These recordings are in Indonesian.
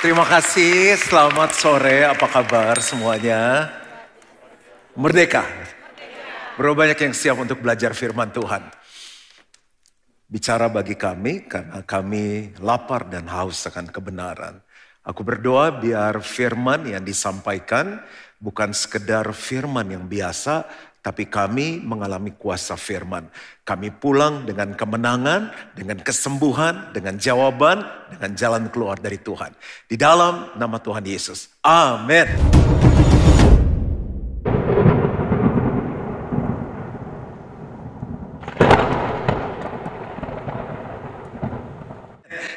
Terima kasih, selamat sore, apa kabar semuanya? Merdeka. Berapa banyak yang siap untuk belajar firman Tuhan? Bicara bagi kami karena kami lapar dan haus akan kebenaran. Aku berdoa biar firman yang disampaikan bukan sekedar firman yang biasa, tapi kami mengalami kuasa firman. Kami pulang dengan kemenangan, dengan kesembuhan, dengan jawaban, dengan jalan keluar dari Tuhan. Di dalam nama Tuhan Yesus. Amin.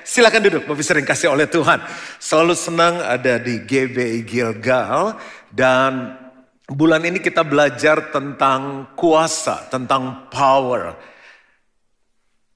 Silakan duduk, Bapak sering kasih oleh Tuhan. Selalu senang ada di GBI Gilgal dan bulan ini kita belajar tentang kuasa, tentang power.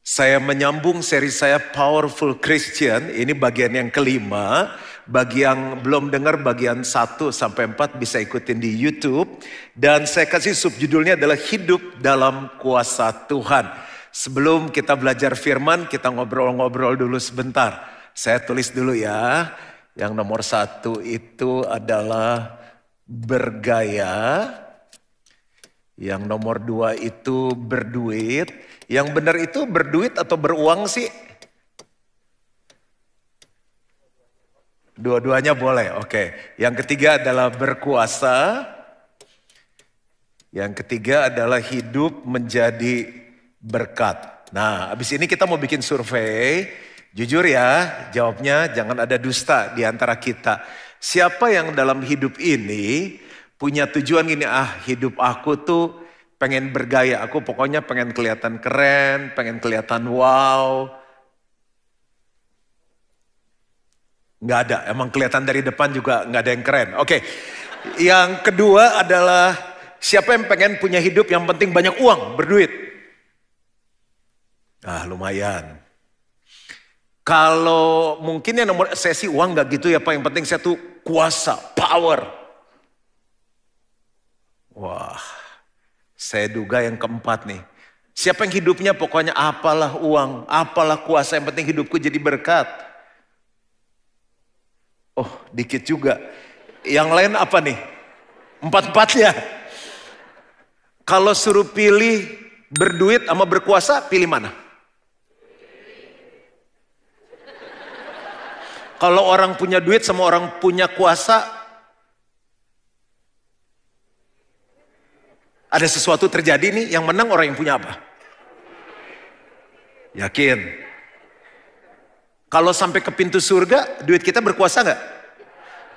Saya menyambung seri saya Powerful Christian, ini bagian yang kelima. Bagi yang belum dengar bagian 1 sampai 4 bisa ikutin di YouTube. Dan saya kasih subjudulnya adalah Hidup dalam Kuasa Tuhan. Sebelum kita belajar firman, kita ngobrol-ngobrol dulu sebentar. Saya tulis dulu ya. Yang nomor 1 itu adalah bergaya. Yang nomor 2 itu berduit. Yang benar itu berduit atau beruang sih? Dua-duanya boleh, oke. Yang ketiga adalah berkuasa. Yang ketiga adalah hidup menjadi berkat. Nah, abis ini kita mau bikin survei. Jujur ya, jawabnya jangan ada dusta di antara kita. Siapa yang dalam hidup ini punya tujuan gini, hidup aku tuh pengen bergaya. Aku pokoknya pengen kelihatan keren, pengen kelihatan wow. Nggak ada, emang kelihatan dari depan juga nggak ada yang keren. Oke, yang kedua adalah siapa yang pengen punya hidup yang penting banyak uang, berduit. Lumayan. Kalau mungkin yang nomor saya sih uang nggak gitu ya Pak, yang penting saya tuh kuasa, power. Wah, saya duga yang keempat nih. Siapa yang hidupnya pokoknya apalah uang, apalah kuasa, yang penting hidupku jadi berkat. Oh, dikit juga. Yang lain apa nih? Empat-empatnya. Kalau suruh pilih berduit sama berkuasa, pilih mana? Kalau orang punya duit sama orang punya kuasa, ada sesuatu terjadi nih, yang menang orang yang punya apa? Yakin? Kalau sampai ke pintu surga, duit kita berkuasa nggak?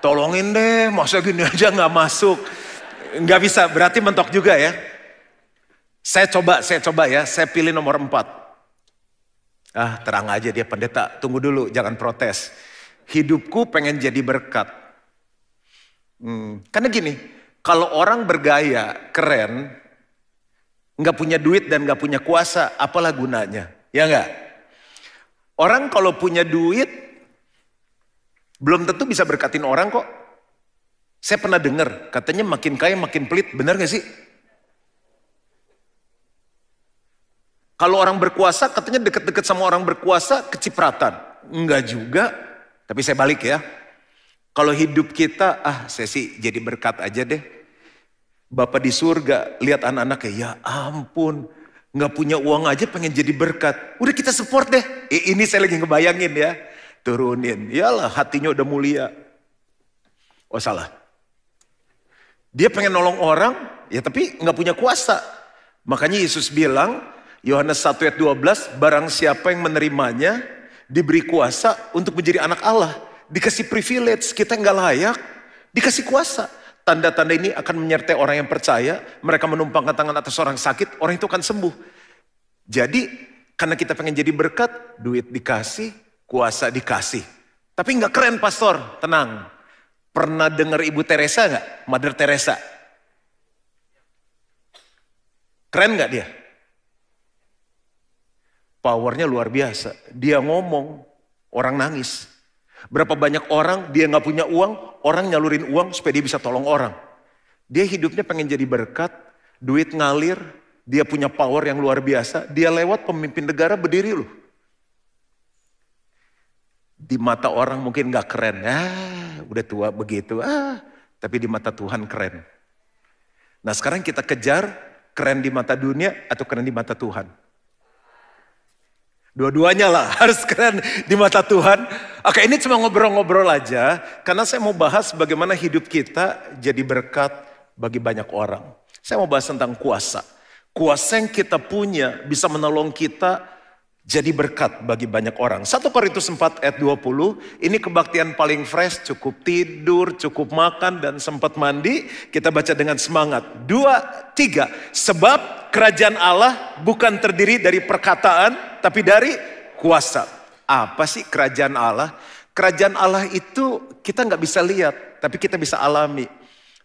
Tolongin deh, masa gini aja nggak masuk. Nggak bisa, berarti mentok juga ya. Saya coba ya, saya pilih nomor 4. Terang aja dia pendeta, tunggu dulu, jangan protes. Hidupku pengen jadi berkat. Karena gini, kalau orang bergaya, keren, nggak punya duit dan nggak punya kuasa, apalah gunanya? Ya nggak? Orang kalau punya duit, belum tentu bisa berkatin orang kok. Saya pernah dengar, katanya makin kaya makin pelit, benar gak sih? Kalau orang berkuasa, katanya deket-deket sama orang berkuasa, kecipratan. Enggak juga, tapi saya balik ya. Kalau hidup kita, saya sih jadi berkat aja deh. Bapak di surga, lihat anak-anaknya, ya ampun. Nggak punya uang aja pengen jadi berkat. Udah kita support deh. Ini saya lagi ngebayangin ya. Turunin, yalah hatinya udah mulia. Oh salah. Dia pengen nolong orang, ya tapi nggak punya kuasa. Makanya Yesus bilang, Yohanes 1 ayat 12, barang siapa yang menerimanya, diberi kuasa untuk menjadi anak Allah. Dikasih privilege, kita nggak layak, dikasih kuasa. Tanda-tanda ini akan menyertai orang yang percaya, mereka menumpangkan tangan atas orang sakit, orang itu akan sembuh. Jadi, karena kita pengen jadi berkat, duit dikasih, kuasa dikasih. Tapi nggak keren pastor, tenang. Pernah dengar Ibu Teresa nggak? Mother Teresa. Keren nggak dia? Powernya luar biasa. Dia ngomong, orang nangis. Berapa banyak orang dia nggak punya uang, orang nyalurin uang supaya dia bisa tolong orang. Dia hidupnya pengen jadi berkat, duit ngalir, dia punya power yang luar biasa. Dia lewat pemimpin negara berdiri loh. Di mata orang mungkin gak keren. Udah tua begitu. Tapi di mata Tuhan keren. Nah sekarang kita kejar keren di mata dunia atau keren di mata Tuhan. Dua-duanya lah harus keren di mata Tuhan. Oke, ini cuma ngobrol-ngobrol aja. Karena saya mau bahas bagaimana hidup kita jadi berkat bagi banyak orang. Saya mau bahas tentang kuasa. Kuasa yang kita punya bisa menolong kita jadi berkat bagi banyak orang. 1 Korintus 4 ayat 20. Ini kebaktian paling fresh. Cukup tidur, cukup makan dan sempat mandi. Kita baca dengan semangat. 2, 3. Sebab kerajaan Allah bukan terdiri dari perkataan, tapi dari kuasa. Apa sih kerajaan Allah? Kerajaan Allah itu kita nggak bisa lihat, tapi kita bisa alami.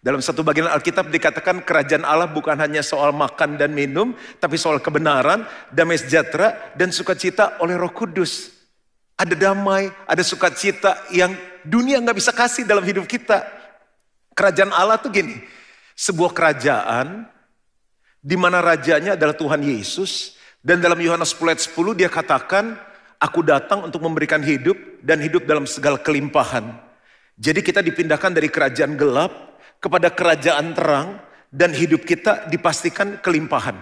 Dalam satu bagian Alkitab dikatakan kerajaan Allah bukan hanya soal makan dan minum, tapi soal kebenaran, damai sejahtera, dan sukacita oleh Roh Kudus. Ada damai, ada sukacita yang dunia nggak bisa kasih dalam hidup kita. Kerajaan Allah tuh gini, sebuah kerajaan di mana rajanya adalah Tuhan Yesus, dan dalam Yohanes 10 ayat 10 dia katakan, aku datang untuk memberikan hidup dan hidup dalam segala kelimpahan. Jadi kita dipindahkan dari kerajaan gelap kepada kerajaan terang dan hidup kita dipastikan kelimpahan.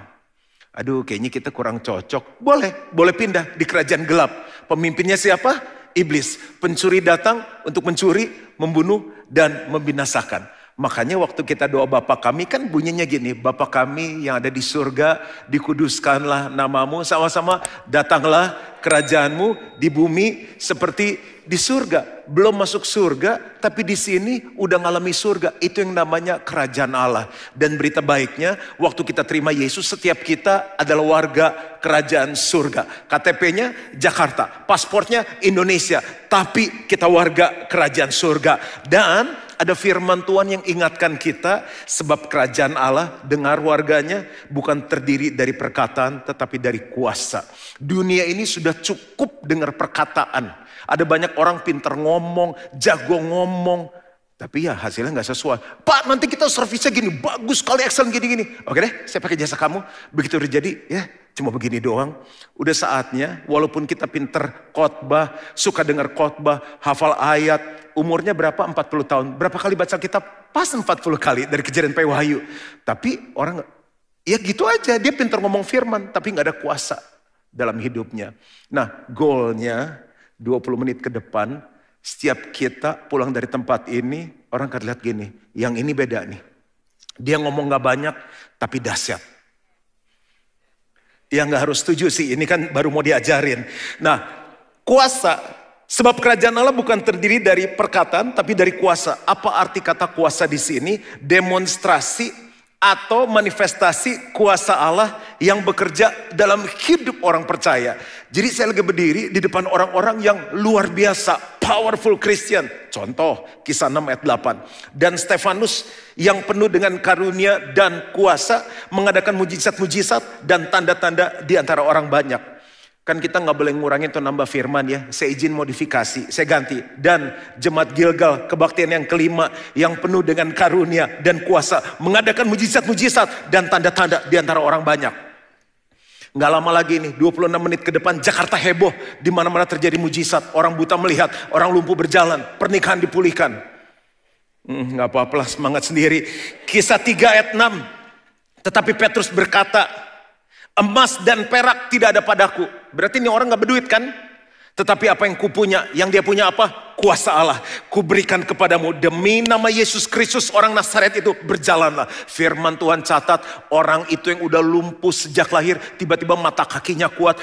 Aduh, kayaknya kita kurang cocok. Boleh pindah di kerajaan gelap. Pemimpinnya siapa? Iblis. Pencuri datang untuk mencuri, membunuh, dan membinasakan. Makanya waktu kita doa Bapa kami kan bunyinya gini. Bapa kami yang ada di surga, dikuduskanlah namamu. Sama-sama datanglah kerajaanmu di bumi seperti di surga. Belum masuk surga, tapi di sini udah ngalami surga. Itu yang namanya kerajaan Allah. Dan berita baiknya, waktu kita terima Yesus, setiap kita adalah warga kerajaan surga. KTP-nya Jakarta, pasportnya Indonesia. Tapi kita warga kerajaan surga. Dan ada firman Tuhan yang ingatkan kita, sebab kerajaan Allah, dengar warganya, bukan terdiri dari perkataan, tetapi dari kuasa. Dunia ini sudah cukup dengar perkataan. Ada banyak orang pintar ngomong, jago ngomong, tapi ya hasilnya gak sesuai. Pak, nanti kita servisnya gini, bagus sekali, excellent gini-gini. Oke deh, saya pakai jasa kamu. Begitu udah jadi, ya cuma begini doang. Udah saatnya, walaupun kita pintar khotbah, suka dengar khotbah, hafal ayat, umurnya berapa? 40 tahun. Berapa kali baca kitab? Pas 40 kali dari Kejadian sampai Wahyu. Tapi orang, ya gitu aja, dia pintar ngomong firman, tapi gak ada kuasa dalam hidupnya. Nah, goalnya 20 menit ke depan, setiap kita pulang dari tempat ini, orang akan lihat gini, yang ini beda nih. Dia ngomong gak banyak, tapi dahsyat. Ya gak harus setuju sih, ini kan baru mau diajarin. Nah, kuasa, sebab kerajaan Allah bukan terdiri dari perkataan, tapi dari kuasa. Apa arti kata kuasa di sini? Demonstrasi atau manifestasi kuasa Allah yang bekerja dalam hidup orang percaya. Jadi saya lagi berdiri di depan orang-orang yang luar biasa, powerful Christian. Contoh, Kisah 6 ayat 8. Dan Stefanus yang penuh dengan karunia dan kuasa mengadakan mujizat-mujizat dan tanda-tanda di antara orang banyak. Kan kita gak boleh ngurangin atau nambah firman ya. Saya izin modifikasi, saya ganti. Dan Jemaat Gilgal, kebaktian yang kelima, yang penuh dengan karunia dan kuasa, mengadakan mujizat-mujizat dan tanda-tanda di antara orang banyak. Gak lama lagi nih, 26 menit ke depan Jakarta heboh. Di mana-mana terjadi mujizat, orang buta melihat, orang lumpuh berjalan, pernikahan dipulihkan. Gak apa-apa lah, semangat sendiri. Kisah 3 ayat 6. Tetapi Petrus berkata, emas dan perak tidak ada padaku. Berarti ini orang gak berduit kan? Tetapi apa yang kupunya, yang dia punya apa? Kuasa Allah. Kuberikan kepadamu demi nama Yesus Kristus orang Nazaret itu, berjalanlah. Firman Tuhan catat, orang itu yang udah lumpuh sejak lahir, tiba-tiba mata kakinya kuat,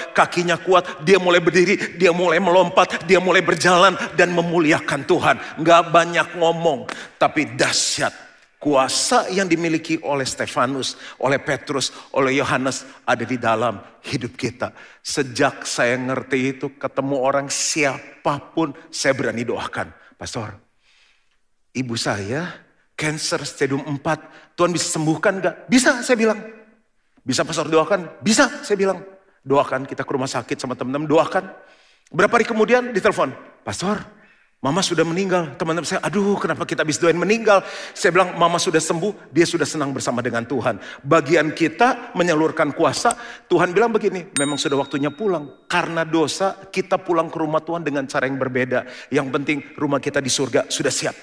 dia mulai berdiri, dia mulai melompat, dia mulai berjalan dan memuliakan Tuhan. Gak banyak ngomong, tapi dahsyat. Kuasa yang dimiliki oleh Stefanus, oleh Petrus, oleh Yohanes ada di dalam hidup kita. Sejak saya ngerti itu, ketemu orang siapapun saya berani doakan. Pastor, ibu saya cancer stadium 4, Tuhan bisa sembuhkan gak? Bisa, saya bilang. Bisa pastor doakan? Bisa, saya bilang. Doakan, kita ke rumah sakit sama teman-teman, doakan. Berapa hari kemudian ditelepon, pastor Mama sudah meninggal. Teman-teman saya, aduh kenapa kita habis doain meninggal. Saya bilang mama sudah sembuh, dia sudah senang bersama dengan Tuhan. Bagian kita menyalurkan kuasa, Tuhan bilang begini, memang sudah waktunya pulang. Karena dosa, kita pulang ke rumah Tuhan dengan cara yang berbeda. Yang penting rumah kita di surga sudah siap.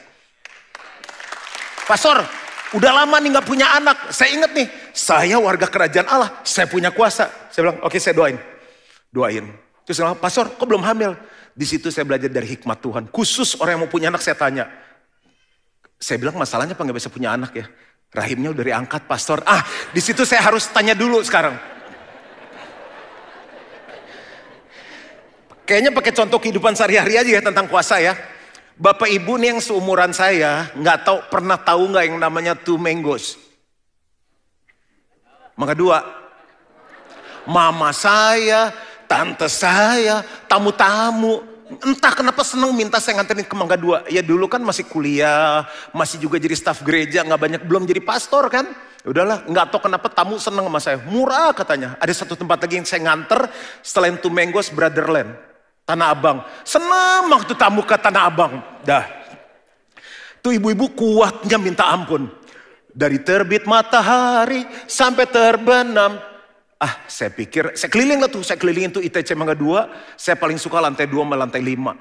Pastor, udah lama nih gak punya anak. Saya ingat nih, saya warga kerajaan Allah, saya punya kuasa. Saya bilang, oke, saya doain. Terus saya bilang, Pastor kok belum hamil? Di situ saya belajar dari hikmat Tuhan. Khusus orang yang mau punya anak saya tanya. Saya bilang masalahnya apa gak bisa punya anak ya? Rahimnya udah diangkat pastor. Di situ saya harus tanya dulu sekarang. Kayaknya pakai contoh kehidupan sehari-hari aja ya tentang kuasa ya. Bapak ibu nih yang seumuran saya pernah tahu nggak yang namanya two mangoes? Mangga dua. Mama saya, tante saya, tamu-tamu, entah kenapa seneng minta saya nganterin ke Mangga Dua. Ya dulu kan masih kuliah, masih juga jadi staf gereja, belum jadi pastor kan. Udahlah, nggak tahu kenapa tamu seneng sama saya. Murah katanya. Ada satu tempat lagi yang saya nganter selain Two Mangoes, Brotherland, Tanah Abang. Senang waktu tamu ke Tanah Abang. Dah. Tuh ibu-ibu kuatnya minta ampun. Dari terbit matahari sampai terbenam. Saya pikir, saya kelilingin tuh ITC Mangga 2, saya paling suka lantai 2 sama lantai 5.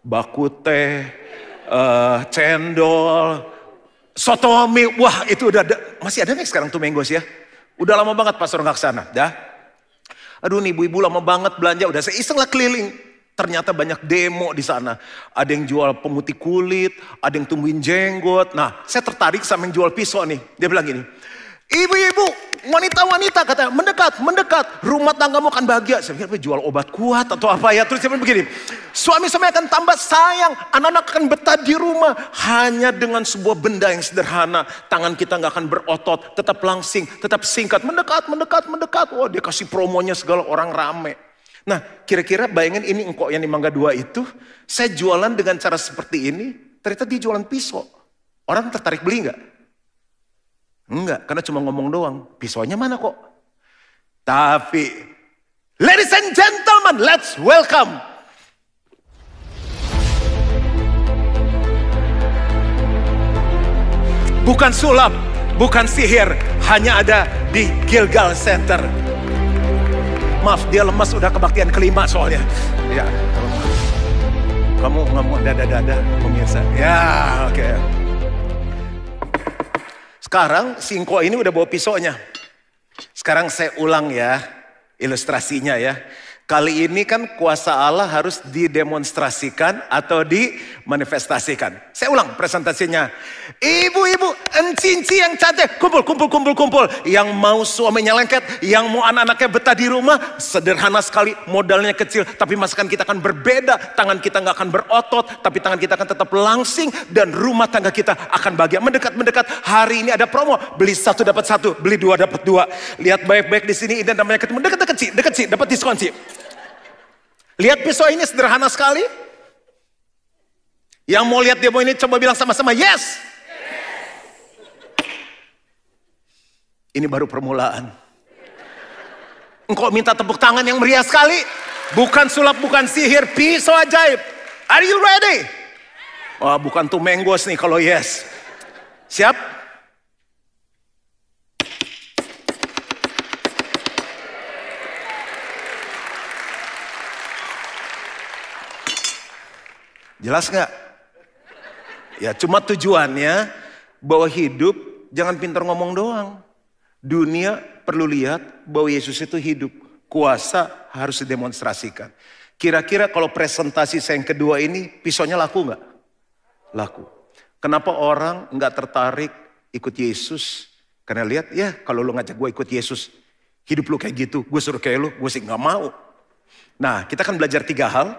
Baku teh, cendol, sotomi, wah itu udah ada, masih ada nggak sekarang tuh Mangoes ya? Udah lama banget pastor nggak kesana, dah. Aduh nih ibu-ibu lama banget belanja, udah saya iseng lah keliling. Ternyata banyak demo di sana. Ada yang jual pemutih kulit, ada yang tumbuhin jenggot. Nah, saya tertarik sama yang jual pisau nih. Dia bilang gini, ibu-ibu, wanita-wanita katanya, mendekat, rumah tanggamu akan bahagia. Saya pikir jual obat kuat atau apa ya. Terus dia bilang begini, suami saya akan tambah sayang, anak-anak akan betah di rumah. Hanya dengan sebuah benda yang sederhana, tangan kita gak akan berotot, tetap langsing, tetap singkat, mendekat. Oh dia kasih promonya segala, orang rame. Nah kira-kira bayangin ini engkau yang di Mangga 2 itu, saya jualan dengan cara seperti ini, ternyata dia jualan pisau. Orang tertarik beli gak? Enggak, karena cuma ngomong doang. Pisaunya mana kok? Tapi, ladies and gentlemen, let's welcome. Bukan sulap, bukan sihir, hanya ada di Gilgal Center. Maaf, dia lemas udah kebaktian kelima soalnya. Ya, kamu nggak mau dada-dada pemirsa? Ya, oke. Sekarang si Engko ini udah bawa pisaunya. Sekarang saya ulang ya ilustrasinya ya. Kali ini kan kuasa Allah harus didemonstrasikan atau dimanifestasikan. Saya ulang presentasinya. Ibu-ibu, encinci yang cantik, kumpul. Yang mau suaminya lengket, yang mau anak-anaknya betah di rumah, sederhana sekali, modalnya kecil. Tapi masakan kita akan berbeda, tangan kita nggak akan berotot, tapi tangan kita akan tetap langsing, dan rumah tangga kita akan bahagia. Mendekat. Hari ini ada promo, beli 1 dapat 1, beli 2 dapat 2. Lihat baik-baik di sini, ini namanya ketemu, dekat sih, dapat diskon sih. Lihat pisau ini sederhana sekali. Yang mau lihat demo ini coba bilang sama-sama yes. Ini baru permulaan. Engkau minta tepuk tangan yang meriah sekali. Bukan sulap, bukan sihir, pisau ajaib. Are you ready? Wah, bukan tuh Mangoes nih kalau yes. Siap? Jelas nggak? Ya cuma tujuannya bahwa hidup jangan pintar ngomong doang. Dunia perlu lihat bahwa Yesus itu hidup. Kuasa harus didemonstrasikan. Kira-kira kalau presentasi saya yang kedua ini pisaunya laku nggak? Laku. Kenapa orang nggak tertarik ikut Yesus? Karena lihat ya kalau lu ngajak gue ikut Yesus, hidup lu kayak gitu, gue suruh kayak lu, gue sih nggak mau. Nah kita akan belajar 3 hal.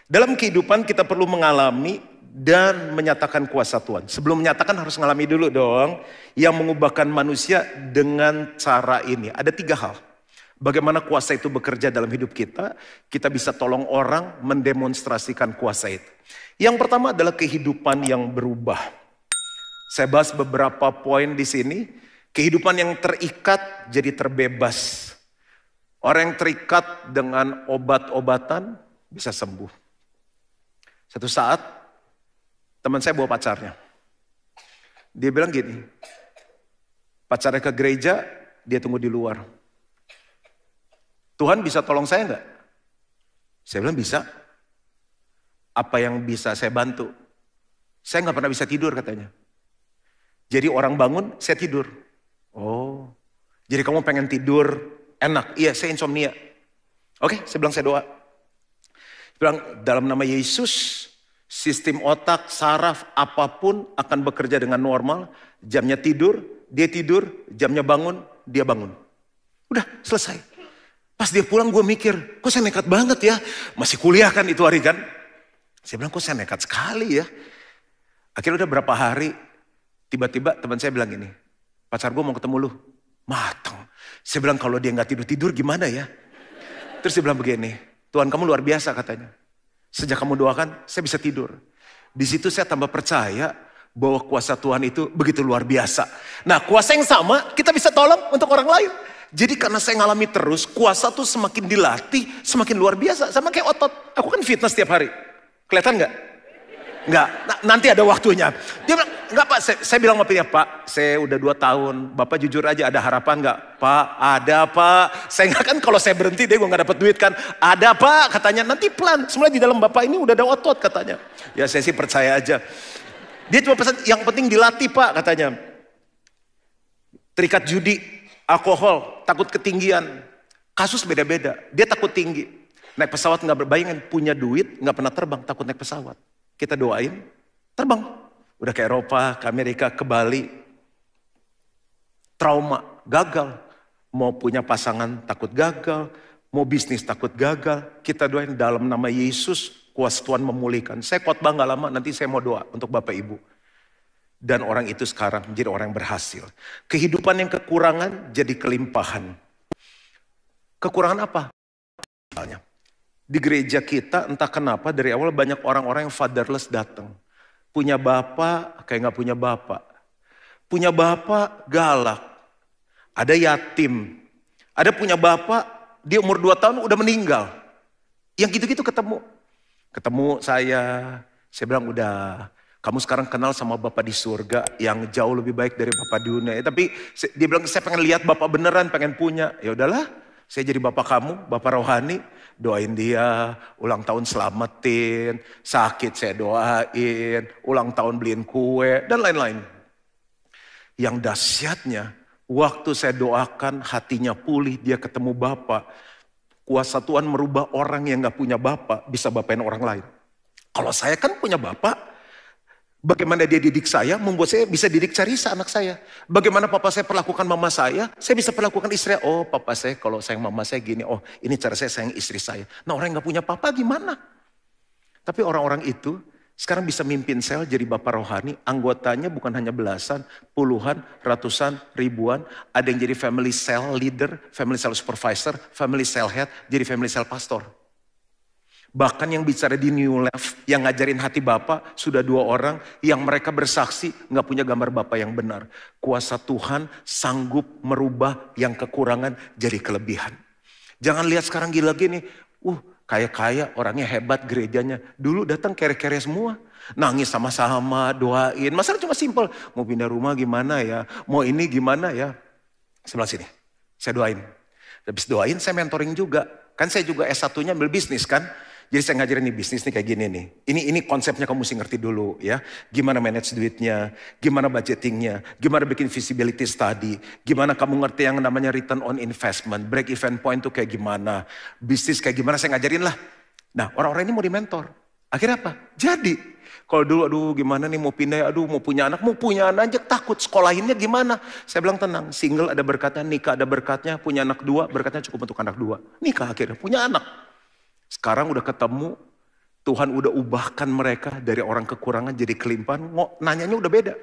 Dalam kehidupan kita perlu mengalami dan menyatakan kuasa Tuhan. Sebelum menyatakan harus mengalami dulu dong. Yang mengubahkan manusia dengan cara ini. Ada 3 hal. Bagaimana kuasa itu bekerja dalam hidup kita. Kita bisa tolong orang mendemonstrasikan kuasa itu. Yang pertama adalah kehidupan yang berubah. Saya bahas beberapa poin di sini. Kehidupan yang terikat jadi terbebas. Orang yang terikat dengan obat-obatan bisa sembuh. Satu saat Teman saya bawa pacarnya. Dia bilang gini, pacarnya ke gereja, dia tunggu di luar. Tuhan bisa tolong saya enggak? Saya bilang bisa. Apa yang bisa saya bantu? Saya nggak pernah bisa tidur katanya. Jadi orang bangun, saya tidur. Oh, jadi kamu pengen tidur enak? Iya, saya insomnia. Oke, saya bilang saya doa. Saya bilang dalam nama Yesus, sistem otak, saraf, apapun akan bekerja dengan normal. Jamnya tidur, dia tidur. Jamnya bangun, dia bangun. Udah, selesai. Pas dia pulang gue mikir, kok saya nekat banget ya. Masih kuliah kan itu hari kan. Saya bilang kok saya nekat sekali ya. Akhirnya udah berapa hari, tiba-tiba teman saya bilang gini, pacar gue mau ketemu lu. Mateng. Saya bilang kalau dia gak tidur-tidur gimana ya. Terus dia bilang begini, Tuhan kamu luar biasa katanya. Sejak kamu doakan, saya bisa tidur. Di situ saya tambah percaya bahwa kuasa Tuhan itu begitu luar biasa. Nah kuasa yang sama kita bisa tolong untuk orang lain. Jadi karena saya ngalami terus, kuasa tuh semakin dilatih, semakin luar biasa. Sama kayak otot, aku kan fitness tiap hari. Kelihatan nggak? Nggak, nanti ada waktunya. Dia bilang, nggak Pak, saya bilang sama dia, Pak, saya udah 2 tahun, Bapak jujur aja ada harapan nggak? Pak, ada Pak. Saya nggak kan kalau saya berhenti deh gue nggak dapet duit kan. Ada Pak, katanya nanti pelan. Semuanya di dalam Bapak ini udah ada otot katanya. Ya saya sih percaya aja. Dia cuma pesan, yang penting dilatih Pak katanya. Terikat judi, alkohol, takut ketinggian. Kasus beda-beda, dia takut tinggi. Naik pesawat nggak berbayangin, punya duit nggak pernah terbang, takut naik pesawat. Kita doain, terbang. Udah ke Eropa, ke Amerika, ke Bali. Trauma, gagal. Mau punya pasangan takut gagal, mau bisnis takut gagal. Kita doain dalam nama Yesus, kuasa Tuhan memulihkan. Saya khotbah nggak lama, nanti saya mau doa untuk Bapak Ibu. Dan orang itu sekarang menjadi orang yang berhasil. Kehidupan yang kekurangan jadi kelimpahan. Kekurangan apa? Misalnya. Di gereja kita entah kenapa dari awal banyak orang-orang yang fatherless datang. Punya bapak kayak gak punya bapak. Punya bapak galak. Ada yatim. Ada punya bapak dia umur 2 tahun udah meninggal. Yang gitu-gitu ketemu. Ketemu saya bilang udah kamu sekarang kenal sama bapak di surga yang jauh lebih baik dari bapak di dunia. Tapi dia bilang saya pengen lihat bapak beneran, pengen punya. Ya udahlah. Saya jadi bapak kamu, bapak rohani, doain dia, ulang tahun selamatin, sakit saya doain, ulang tahun beliin kue, dan lain-lain. Yang dahsyatnya, waktu saya doakan hatinya pulih, dia ketemu bapak. Kuasa Tuhan merubah orang yang gak punya bapak, bisa bapain orang lain. Kalau saya kan punya bapak, bagaimana dia didik saya, membuat saya bisa didik Carissa anak saya. Bagaimana papa saya perlakukan mama saya bisa perlakukan istri. Oh papa saya kalau sayang mama saya gini, oh ini cara saya sayang istri saya. Nah orang yang gak punya papa gimana? Tapi orang-orang itu sekarang bisa mimpin sel jadi bapak rohani. Anggotanya bukan hanya belasan, puluhan, ratusan, ribuan. Ada yang jadi family cell leader, family cell supervisor, family cell head, jadi family cell pastor. Bahkan yang bicara di New Life, yang ngajarin hati Bapak, sudah 2 orang yang mereka bersaksi gak punya gambar Bapak yang benar. Kuasa Tuhan sanggup merubah yang kekurangan jadi kelebihan. Jangan lihat sekarang gila gini, kaya-kaya orangnya hebat gerejanya. Dulu datang kere-kere semua, nangis sama-sama, doain. Masalah cuma simpel, mau pindah rumah gimana ya, mau ini gimana ya. Sebelah sini, saya doain. Habis doain saya mentoring juga. Kan saya juga S1-nya ambil bisnis kan. Jadi saya ngajarin nih bisnis nih kayak gini nih. Ini konsepnya kamu mesti ngerti dulu ya. Gimana manage duitnya, gimana budgetingnya, gimana bikin feasibility study, gimana kamu ngerti yang namanya return on investment, break even point tuh kayak gimana, bisnis kayak gimana saya ngajarin lah. Nah orang-orang ini mau di mentor. Akhirnya apa? Jadi kalau dulu aduh gimana nih mau pindah, aduh mau punya anak aja takut sekolahinnya gimana. Saya bilang tenang, single ada berkatnya, nikah ada berkatnya, punya anak 2 berkatnya cukup untuk anak 2. Nikah akhirnya punya anak. Sekarang udah ketemu, Tuhan udah ubahkan mereka dari orang kekurangan jadi kelimpahan. Nanyanya udah beda.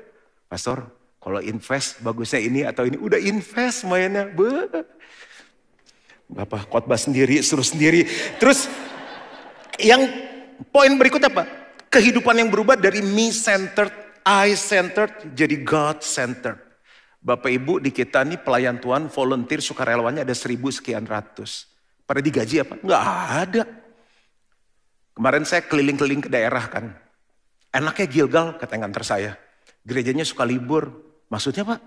Pastor, kalau invest bagusnya ini atau ini. Udah invest mainnya. Bapak khotbah sendiri, suruh sendiri. Terus yang poin berikutnya apa? Kehidupan yang berubah dari me-centered, I-centered jadi God-centered. Bapak Ibu di kita nih pelayan Tuhan, volunteer sukarelawannya ada 1000 sekian ratus. Pada digaji apa? Enggak ada. Kemarin saya keliling-keliling ke daerah kan. Enaknya Gilgal, kata yang nganter saya. Gerejanya suka libur. Maksudnya Pak?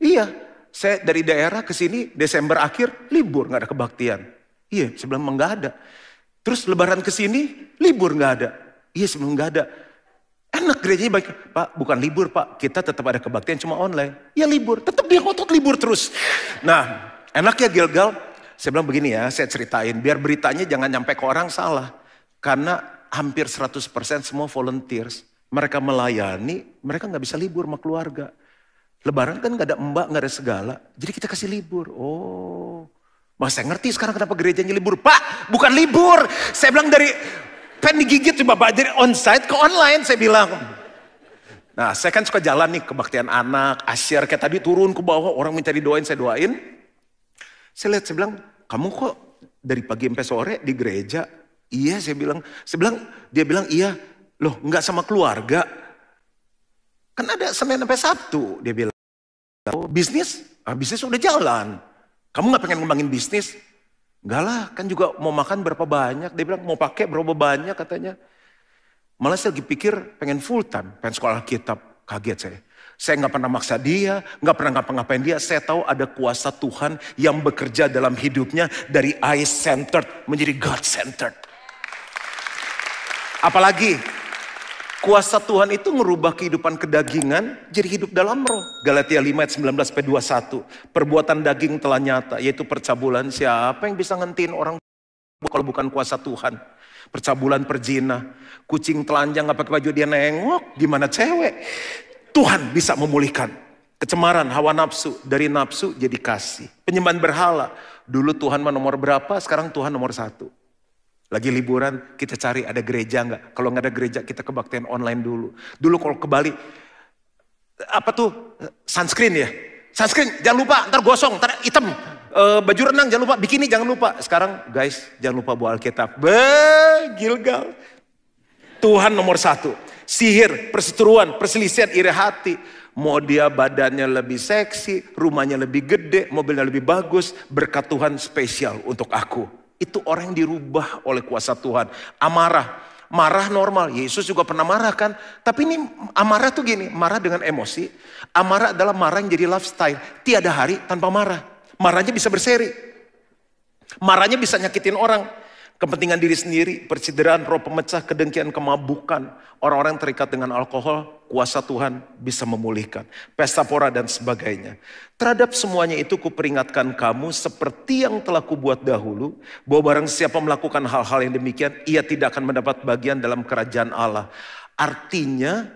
Iya, saya dari daerah ke sini Desember akhir libur, gak ada kebaktian. Iya, saya bilang enggak ada. Terus lebaran ke sini libur gak ada. Iya, sebelum gak ada. Enak gerejanya baik. Pak, bukan libur Pak, kita tetap ada kebaktian cuma online. Ya libur, tetap dia ngotot libur terus. Nah, enaknya Gilgal, saya bilang begini ya, saya ceritain. Biar beritanya jangan nyampe ke orang salah. Karena hampir 100% semua volunteers. Mereka melayani, mereka gak bisa libur sama keluarga. Lebaran kan gak ada mbak, gak ada segala. Jadi kita kasih libur. Oh, mas saya ngerti sekarang kenapa gerejanya libur. Pak, bukan libur. Saya bilang dari... pengen digigit coba Pak, dari onsite ke online saya bilang. Nah saya kan suka jalan nih kebaktian anak, asyar kayak tadi turun ke bawah, orang minta didoain, saya doain. Saya lihat, saya bilang, kamu kok dari pagi sampai sore di gereja? Iya saya bilang, dia bilang iya. Loh nggak sama keluarga? Kan ada Senin sampai Sabtu, dia bilang. Oh, bisnis? Bisnis udah jalan. Kamu nggak pengen ngembangin bisnis? Enggak lah, kan juga mau makan berapa banyak. Dia bilang mau pakai berapa banyak katanya. Malah saya lagi pikir pengen full time, pengen sekolah kitab. Kaget saya. Saya nggak pernah maksa dia, nggak pernah ngapa-ngapain dia. Saya tahu ada kuasa Tuhan yang bekerja dalam hidupnya dari I-centered menjadi God-centered. Apalagi kuasa Tuhan itu ngerubah kehidupan kedagingan jadi hidup dalam roh. Galatia 5 ayat 19-21. Perbuatan daging telah nyata, yaitu percabulan. Siapa yang bisa ngentiin orang kalau bukan kuasa Tuhan? Percabulan, perzina, kucing telanjang gak pakai baju dia nengok, gimana cewek? Tuhan bisa memulihkan. Kecemaran, hawa nafsu, dari nafsu jadi kasih. Penyembahan berhala, dulu Tuhan nomor berapa, sekarang Tuhan nomor 1. Lagi liburan, kita cari ada gereja nggak? Kalau nggak ada gereja, kita kebaktian online dulu. Dulu kalau ke Bali, apa tuh? Sunscreen ya? Sunscreen, jangan lupa, ntar gosong, ntar hitam. Baju renang, jangan lupa. Bikini, jangan lupa. Sekarang, guys, jangan lupa bawa Alkitab. Gilgal. Tuhan nomor 1. Sihir, perseteruan, perselisihan, iri hati. Mau dia badannya lebih seksi, rumahnya lebih gede, mobilnya lebih bagus. Berkat Tuhan spesial untuk aku. Itu orang yang dirubah oleh kuasa Tuhan. Amarah. Marah normal. Yesus juga pernah marah kan. Tapi ini amarah tuh gini. Marah dengan emosi. Amarah adalah marah yang jadi lifestyle. Tiada hari tanpa marah. Marahnya bisa berseri. Marahnya bisa nyakitin orang. Kepentingan diri sendiri. Persideraan, roh pemecah, kedengkian, kemabukan. Orang-orang yang terikat dengan alkohol. Kuasa Tuhan bisa memulihkan. Pesta pora dan sebagainya. Terhadap semuanya itu kuperingatkan kamu seperti yang telah kubuat dahulu. Bahwa barang siapa melakukan hal-hal yang demikian. Ia tidak akan mendapat bagian dalam kerajaan Allah. Artinya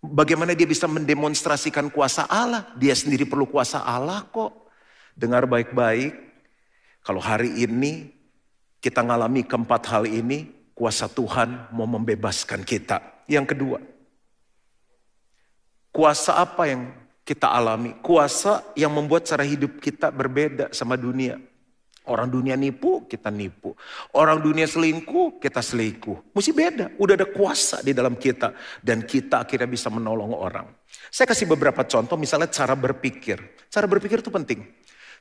bagaimana dia bisa mendemonstrasikan kuasa Allah. Dia sendiri perlu kuasa Allah kok. Dengar baik-baik. Kalau hari ini kita ngalami keempat hal ini. Kuasa Tuhan mau membebaskan kita. Yang kedua. Kuasa apa yang kita alami? Kuasa yang membuat cara hidup kita berbeda sama dunia. Orang dunia nipu, kita nipu. Orang dunia selingkuh, kita selingkuh. Mesti beda. Udah ada kuasa di dalam kita. Dan kita akhirnya bisa menolong orang. Saya kasih beberapa contoh, misalnya cara berpikir. Cara berpikir itu penting.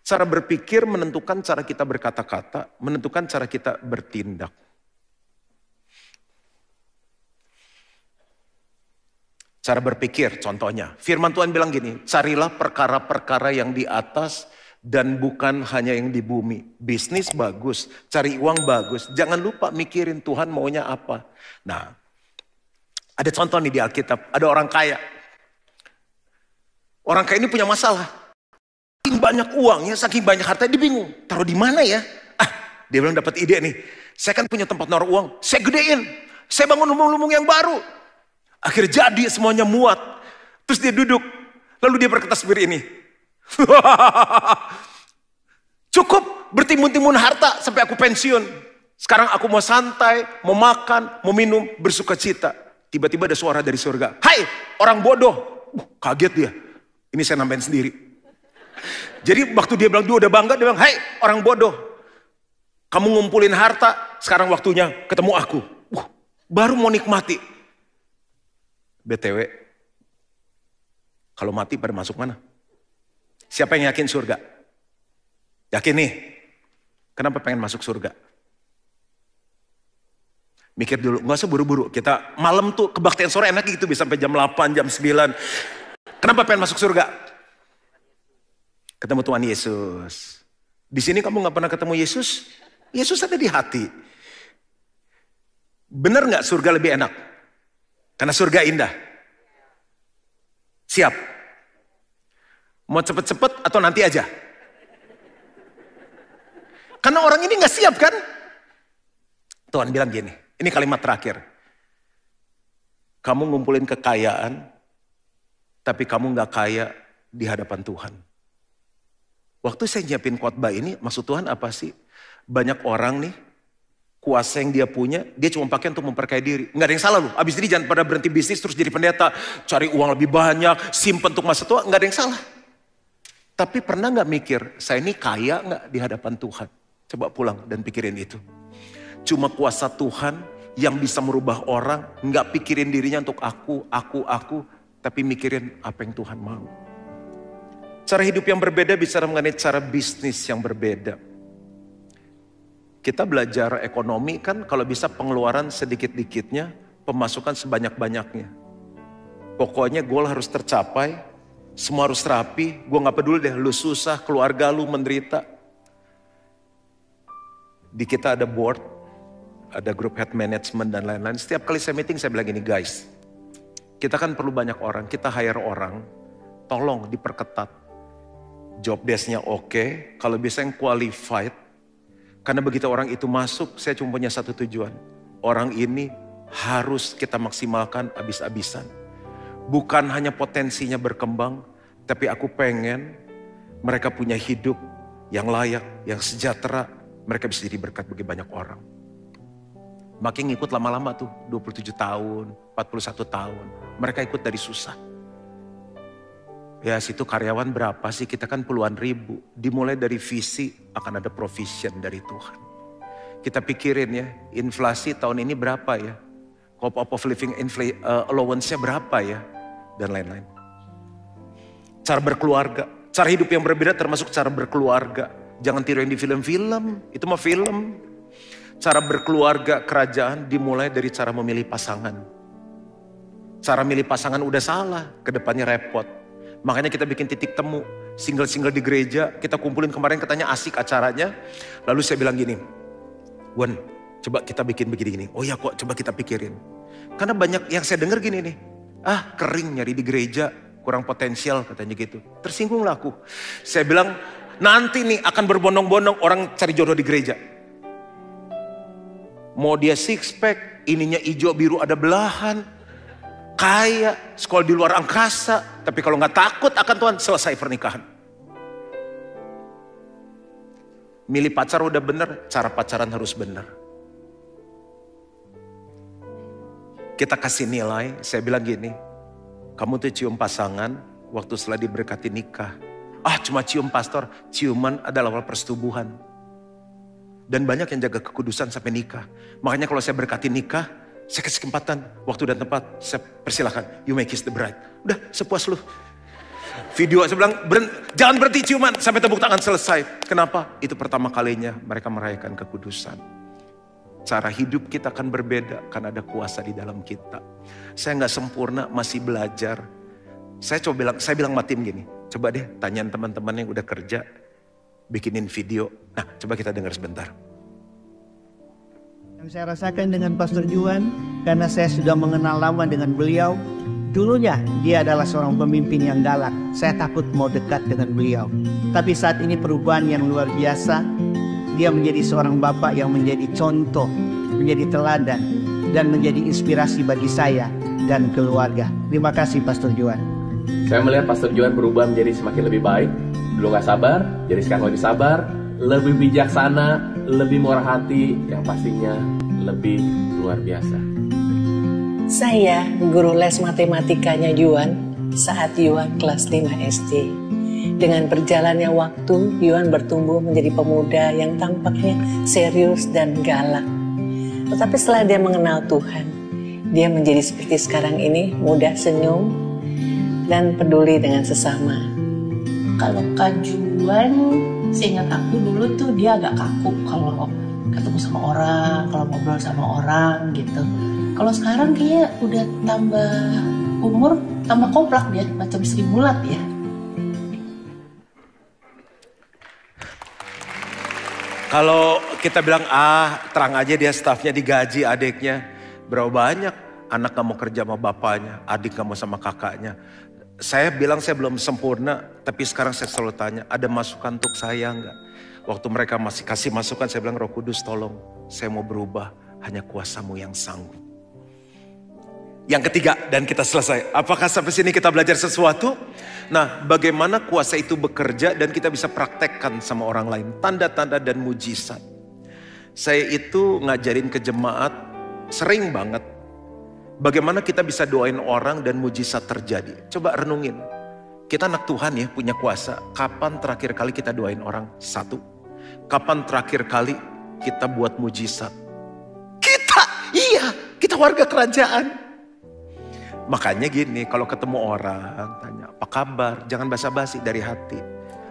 Cara berpikir menentukan cara kita berkata-kata, menentukan cara kita bertindak. Cara berpikir contohnya, firman Tuhan bilang gini, carilah perkara-perkara yang di atas dan bukan hanya yang di bumi. Bisnis bagus, cari uang bagus, jangan lupa mikirin Tuhan maunya apa. Nah, ada contoh nih di Alkitab, ada orang kaya. Orang kaya ini punya masalah. Saking banyak uangnya, saking banyak harta, dia bingung, taruh di mana ya? Dia bilang dapat ide nih, saya kan punya tempat naruh uang, saya gedein, saya bangun lumbung-lumbung yang baru. Akhirnya jadi semuanya muat. Terus dia duduk. Lalu dia berkata seperti ini. Cukup bertimbun-timbun harta sampai aku pensiun. Sekarang aku mau santai, mau makan, mau minum, bersuka cita. Tiba-tiba ada suara dari surga. Hai orang bodoh. Kaget dia. Ini saya nambahin sendiri. Jadi waktu dia bilang dia udah bangga. Dia bilang hai orang bodoh. Kamu ngumpulin harta. Sekarang waktunya ketemu aku. Baru mau nikmati. BTW, kalau mati pada masuk mana? Siapa yang yakin surga? Yakin nih? Kenapa pengen masuk surga? Mikir dulu, nggak usah buru-buru. Kita malam tuh kebaktian sore enak gitu, bisa sampai jam 8, jam 9. Kenapa pengen masuk surga? Ketemu Tuhan Yesus. Di sini kamu nggak pernah ketemu Yesus? Yesus ada di hati. Bener nggak surga lebih enak? Karena surga indah. Siap? Mau cepet-cepet atau nanti aja? Karena orang ini nggak siap kan? Tuhan bilang gini, ini kalimat terakhir. Kamu ngumpulin kekayaan, tapi kamu nggak kaya di hadapan Tuhan. Waktu saya nyiapin khotbah ini, maksud Tuhan apa sih? Banyak orang nih, kuasa yang dia punya, dia cuma pakai untuk memperkaya diri. Nggak ada yang salah loh. Abis ini jangan pada berhenti bisnis terus jadi pendeta, cari uang lebih banyak, simpen untuk masa tua, nggak ada yang salah. Tapi pernah nggak mikir, saya ini kaya nggak di hadapan Tuhan? Coba pulang dan pikirin itu. Cuma kuasa Tuhan yang bisa merubah orang, nggak pikirin dirinya untuk aku, tapi mikirin apa yang Tuhan mau. Cara hidup yang berbeda bicara mengenai cara bisnis yang berbeda. Kita belajar ekonomi kan kalau bisa pengeluaran sedikit-dikitnya, pemasukan sebanyak-banyaknya. Pokoknya goal harus tercapai, semua harus rapi, gue gak peduli deh lu susah, keluarga lu menderita. Di kita ada board, ada group head management dan lain-lain. Setiap kali saya meeting saya bilang gini, guys, kita kan perlu banyak orang, kita hire orang, tolong diperketat. Job desk-nya oke, kalau bisa yang qualified. Karena begitu orang itu masuk, saya cuma punya satu tujuan. Orang ini harus kita maksimalkan abis-abisan. Bukan hanya potensinya berkembang, tapi aku pengen mereka punya hidup yang layak, yang sejahtera. Mereka bisa jadi berkat bagi banyak orang. Makin ngikut lama-lama tuh, 27 tahun, 41 tahun. Mereka ikut dari susah. Ya situ karyawan berapa sih? Kita kan puluhan ribu. Dimulai dari visi akan ada provision dari Tuhan. Kita pikirin ya, inflasi tahun ini berapa ya? Cost of living allowance-nya berapa ya? Dan lain-lain. Cara berkeluarga. Cara hidup yang berbeda termasuk cara berkeluarga. Jangan tiru yang di film-film. Itu mah film. Cara berkeluarga kerajaan dimulai dari cara memilih pasangan. Cara milih pasangan udah salah, kedepannya repot. Makanya kita bikin titik temu, single-single di gereja, kita kumpulin kemarin katanya asik acaranya. Lalu saya bilang gini, Wan, coba kita bikin begini-gini. Oh ya kok, coba kita pikirin. Karena banyak yang saya dengar gini nih, kering nyari di gereja, kurang potensial katanya gitu. Tersinggung lah aku. Saya bilang, nanti nih akan berbondong-bondong orang cari jodoh di gereja. Mau dia six pack, ininya hijau biru ada belahan. Kaya, sekolah di luar angkasa, tapi kalau nggak takut akan Tuhan, selesai pernikahan. Milih pacar udah bener, cara pacaran harus bener. Kita kasih nilai, saya bilang gini, kamu tuh cium pasangan, waktu setelah diberkati nikah. Cuma cium pastor, ciuman adalah awal persetubuhan. Dan banyak yang jaga kekudusan sampai nikah. Makanya kalau saya berkati nikah, saya kasih kesempatan, waktu dan tempat, saya persilahkan, you may kiss the bride. Udah, sepuas lu. Video saya bilang, jangan berhenti ciuman sampai tepuk tangan selesai. Kenapa? Itu pertama kalinya mereka merayakan kekudusan. Cara hidup kita akan berbeda karena ada kuasa di dalam kita. Saya nggak sempurna, masih belajar. Saya bilang sama tim gini, coba deh tanyain teman-teman yang udah kerja, bikinin video. Nah, coba kita dengar sebentar. Yang saya rasakan dengan Pastor Juan, karena saya sudah mengenal lama dengan beliau. Dulunya dia adalah seorang pemimpin yang galak. Saya takut mau dekat dengan beliau. Tapi saat ini perubahan yang luar biasa. Dia menjadi seorang bapak yang menjadi contoh, menjadi teladan, dan menjadi inspirasi bagi saya dan keluarga. Terima kasih Pastor Juan. Saya melihat Pastor Juan berubah menjadi semakin lebih baik. Dulu gak sabar, jadi sekarang lebih sabar, lebih bijaksana, lebih murah hati, yang pastinya lebih luar biasa. Saya guru les matematikanya Yuan saat Yuan kelas 5 SD. Dengan berjalannya waktu, Yuan bertumbuh menjadi pemuda yang tampaknya serius dan galak. Tetapi setelah dia mengenal Tuhan, dia menjadi seperti sekarang ini, mudah senyum dan peduli dengan sesama. Kalau Kak Juan, seingat aku dulu tuh dia agak kaku kalau ketemu sama orang, kalau ngobrol sama orang gitu. Kalau sekarang kayak udah tambah umur, tambah komplak dia, macam Sri Mulat ya. Kalau kita bilang, terang aja dia stafnya digaji adiknya. Berapa banyak anak gak mau kerja sama bapaknya, adik gak mau sama kakaknya. Saya bilang saya belum sempurna, tapi sekarang saya selalu tanya, ada masukan untuk saya enggak? Waktu mereka masih kasih masukan, saya bilang, Roh Kudus tolong, saya mau berubah, hanya kuasa-Mu yang sanggup. Yang ketiga, dan kita selesai. Apakah sampai sini kita belajar sesuatu? Nah, bagaimana kuasa itu bekerja dan kita bisa praktekkan sama orang lain. Tanda-tanda dan mujizat. Saya itu ngajarin ke jemaat sering banget. Bagaimana kita bisa doain orang dan mujizat terjadi. Coba renungin. Kita anak Tuhan ya, punya kuasa. Kapan terakhir kali kita doain orang? Satu. Kapan terakhir kali kita buat mujizat? Kita warga kerajaan. Makanya gini, kalau ketemu orang, tanya, apa kabar? Jangan basa-basi, dari hati.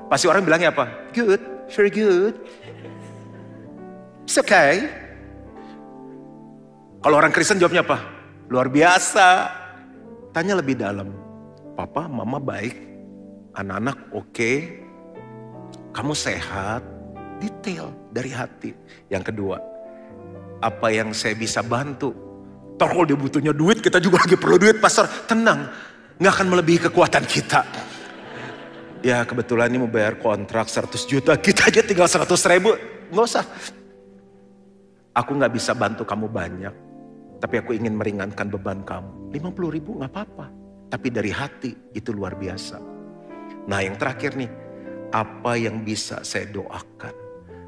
Pasti orang bilangnya apa? Good, very good. It's okay. Kalau orang Kristen jawabnya apa? Luar biasa. Tanya lebih dalam. Papa, mama baik. Anak-anak oke. Kamu sehat. Detail, dari hati. Yang kedua, apa yang saya bisa bantu? Ntar kalau dia butuhnya duit, kita juga lagi perlu duit, pastor. Tenang, gak akan melebihi kekuatan kita. Ya kebetulan ini mau bayar kontrak 100 juta, kita aja tinggal 100 ribu. Gak usah. Aku gak bisa bantu kamu banyak, tapi aku ingin meringankan beban kamu. 50 ribu gak apa-apa, tapi dari hati itu luar biasa. Nah yang terakhir nih, apa yang bisa saya doakan?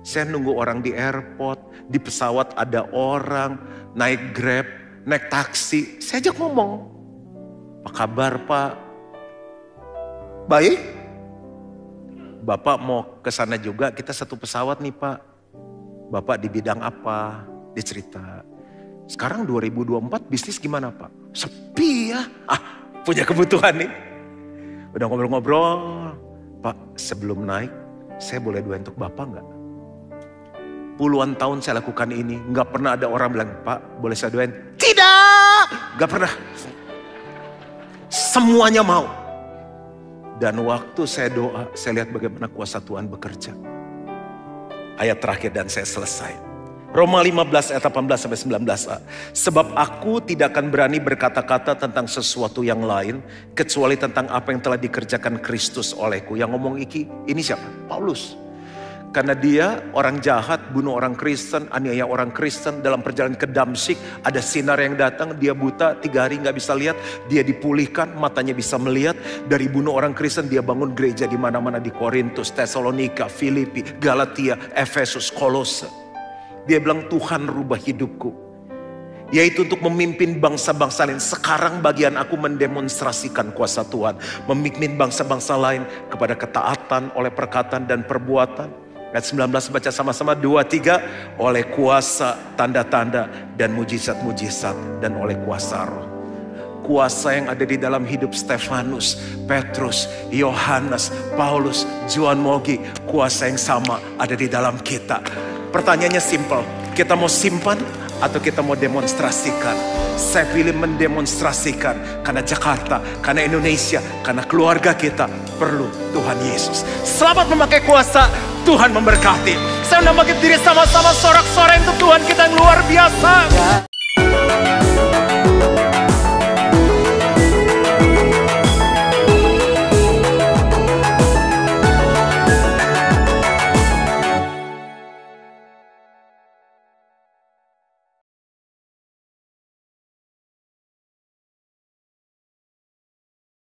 Saya nunggu orang di airport, di pesawat ada orang, naik Grab, naik taksi, saya ajak ngomong. Apa kabar Pak? Baik? Bapak mau ke sana juga, kita satu pesawat nih Pak. Bapak di bidang apa? Dia cerita. Sekarang 2024 bisnis gimana Pak? Sepi ya. Punya kebutuhan nih. Udah ngobrol-ngobrol. Pak sebelum naik, saya boleh doain untuk Bapak gak? Puluhan tahun saya lakukan ini, gak pernah ada orang bilang, Pak boleh saya doain? Tidak, gak pernah. Semuanya mau. Dan waktu saya doa, saya lihat bagaimana kuasa Tuhan bekerja. Ayat terakhir dan saya selesai. Roma 15 ayat 18 sampai 19a. Sebab aku tidak akan berani berkata-kata tentang sesuatu yang lain, kecuali tentang apa yang telah dikerjakan Kristus olehku. Yang ngomong ini siapa? Paulus. Karena dia orang jahat, bunuh orang Kristen, aniaya orang Kristen. Dalam perjalanan ke Damsyik ada sinar yang datang, dia buta 3 hari gak bisa lihat. Dia dipulihkan, matanya bisa melihat. Dari bunuh orang Kristen dia bangun gereja di mana-mana, di Korintus, Tesalonika, Filipi, Galatia, Efesus, Kolose. Dia bilang Tuhan rubah hidupku. Yaitu untuk memimpin bangsa-bangsa lain. Sekarang bagian aku mendemonstrasikan kuasa Tuhan. Memimpin bangsa-bangsa lain kepada ketaatan oleh perkataan dan perbuatan. Ayat 19 baca sama-sama 2-3. Oleh kuasa, tanda-tanda dan mujizat-mujizat dan oleh kuasa Roh. Kuasa yang ada di dalam hidup Stefanus, Petrus, Yohanes, Paulus, Juan Mogi. Kuasa yang sama ada di dalam kita. Pertanyaannya simpel, kita mau simpan atau kita mau demonstrasikan? Saya pilih mendemonstrasikan karena Jakarta, karena Indonesia, karena keluarga kita perlu Tuhan Yesus. Selamat memakai kuasa, Tuhan memberkati. Saya undang bangkit diri sama-sama sorak-sorai untuk Tuhan kita yang luar biasa.